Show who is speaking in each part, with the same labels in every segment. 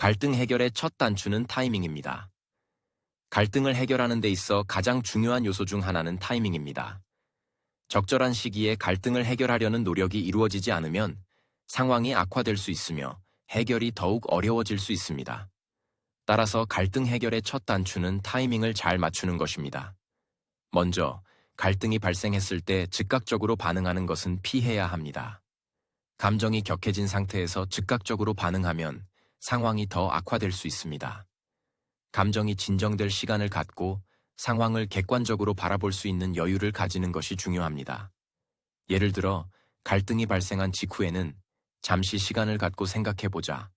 Speaker 1: 갈등 해결의 첫 단추는 타이밍입니다. 갈등을 해결하는 데 있어 가장 중요한 요소 중 하나는 타이밍입니다. 적절한 시기에 갈등을 해결하려는 노력이 이루어지지 않으면 상황이 악화될 수 있으며 해결이 더욱 어려워질 수 있습니다. 따라서 갈등 해결의 첫 단추는 타이밍을 잘 맞추는 것입니다. 먼저, 갈등이 발생했을 때 즉각적으로 반응하는 것은 피해야 합니다. 감정이 격해진 상태에서 즉각적으로 반응하면 상황이 더 악화될 수 있습니다. 감정이 진정될 시간을 갖고 상황을 객관적으로 바라볼 수 있는 여유를 가지는 것이 중요합니다. 예를 들어, 갈등이 발생한 직후에는 잠시 시간을 갖고 생각해보자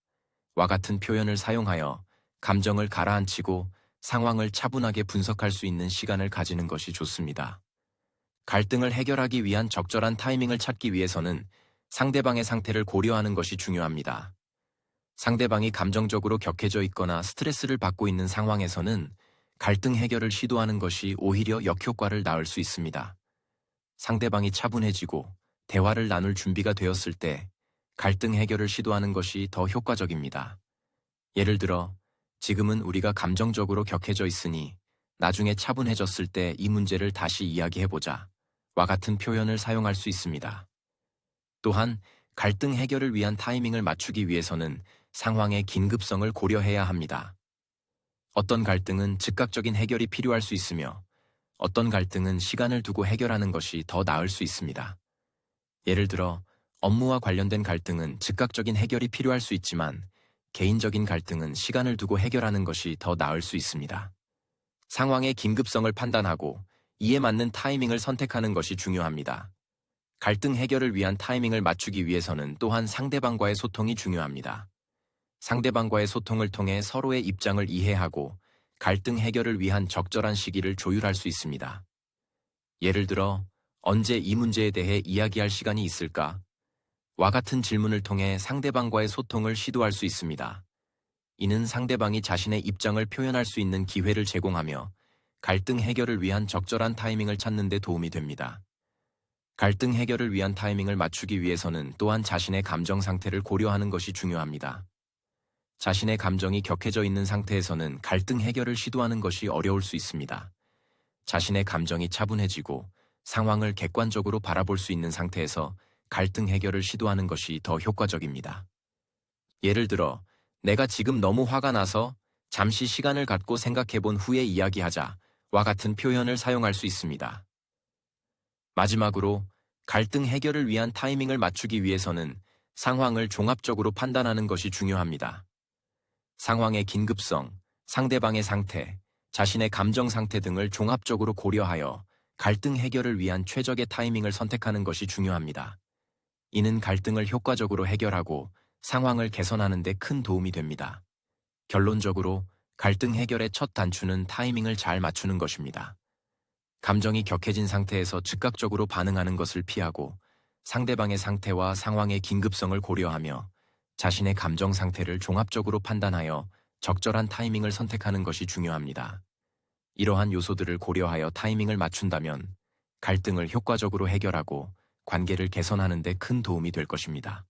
Speaker 1: 와 같은 표현을 사용하여 감정을 가라앉히고 상황을 차분하게 분석할 수 있는 시간을 가지는 것이 좋습니다. 갈등을 해결하기 위한 적절한 타이밍을 찾기 위해서는 상대방의 상태를 고려하는 것이 중요합니다. 상대방이 감정적으로 격해져 있거나 스트레스를 받고 있는 상황에서는 갈등 해결을 시도하는 것이 오히려 역효과를 낳을 수 있습니다. 상대방이 차분해지고 대화를 나눌 준비가 되었을 때 갈등 해결을 시도하는 것이 더 효과적입니다. 예를 들어, 지금은 우리가 감정적으로 격해져 있으니 나중에 차분해졌을 때 이 문제를 다시 이야기해보자 와 같은 표현을 사용할 수 있습니다. 또한 갈등 해결을 위한 타이밍을 맞추기 위해서는 상황의 긴급성을 고려해야 합니다. 어떤 갈등은 즉각적인 해결이 필요할 수 있으며 어떤 갈등은 시간을 두고 해결하는 것이 더 나을 수 있습니다. 예를 들어, 업무와 관련된 갈등은 즉각적인 해결이 필요할 수 있지만 개인적인 갈등은 시간을 두고 해결하는 것이 더 나을 수 있습니다. 상황의 긴급성을 판단하고 이에 맞는 타이밍을 선택하는 것이 중요합니다. 갈등 해결을 위한 타이밍을 맞추기 위해서는 또한 상대방과의 소통이 중요합니다. 상대방과의 소통을 통해 서로의 입장을 이해하고 갈등 해결을 위한 적절한 시기를 조율할 수 있습니다. 예를 들어, 언제 이 문제에 대해 이야기할 시간이 있을까? 와 같은 질문을 통해 상대방과의 소통을 시도할 수 있습니다. 이는 상대방이 자신의 입장을 표현할 수 있는 기회를 제공하며 갈등 해결을 위한 적절한 타이밍을 찾는 데 도움이 됩니다. 갈등 해결을 위한 타이밍을 맞추기 위해서는 또한 자신의 감정 상태를 고려하는 것이 중요합니다. 자신의 감정이 격해져 있는 상태에서는 갈등 해결을 시도하는 것이 어려울 수 있습니다. 자신의 감정이 차분해지고 상황을 객관적으로 바라볼 수 있는 상태에서 갈등 해결을 시도하는 것이 더 효과적입니다. 예를 들어, 내가 지금 너무 화가 나서 잠시 시간을 갖고 생각해본 후에 이야기하자 와 같은 표현을 사용할 수 있습니다. 마지막으로, 갈등 해결을 위한 타이밍을 맞추기 위해서는 상황을 종합적으로 판단하는 것이 중요합니다. 상황의 긴급성, 상대방의 상태, 자신의 감정 상태 등을 종합적으로 고려하여 갈등 해결을 위한 최적의 타이밍을 선택하는 것이 중요합니다. 이는 갈등을 효과적으로 해결하고 상황을 개선하는 데 큰 도움이 됩니다. 결론적으로 갈등 해결의 첫 단추는 타이밍을 잘 맞추는 것입니다. 감정이 격해진 상태에서 즉각적으로 반응하는 것을 피하고 상대방의 상태와 상황의 긴급성을 고려하며 자신의 감정 상태를 종합적으로 판단하여 적절한 타이밍을 선택하는 것이 중요합니다. 이러한 요소들을 고려하여 타이밍을 맞춘다면 갈등을 효과적으로 해결하고 관계를 개선하는 데 큰 도움이 될 것입니다.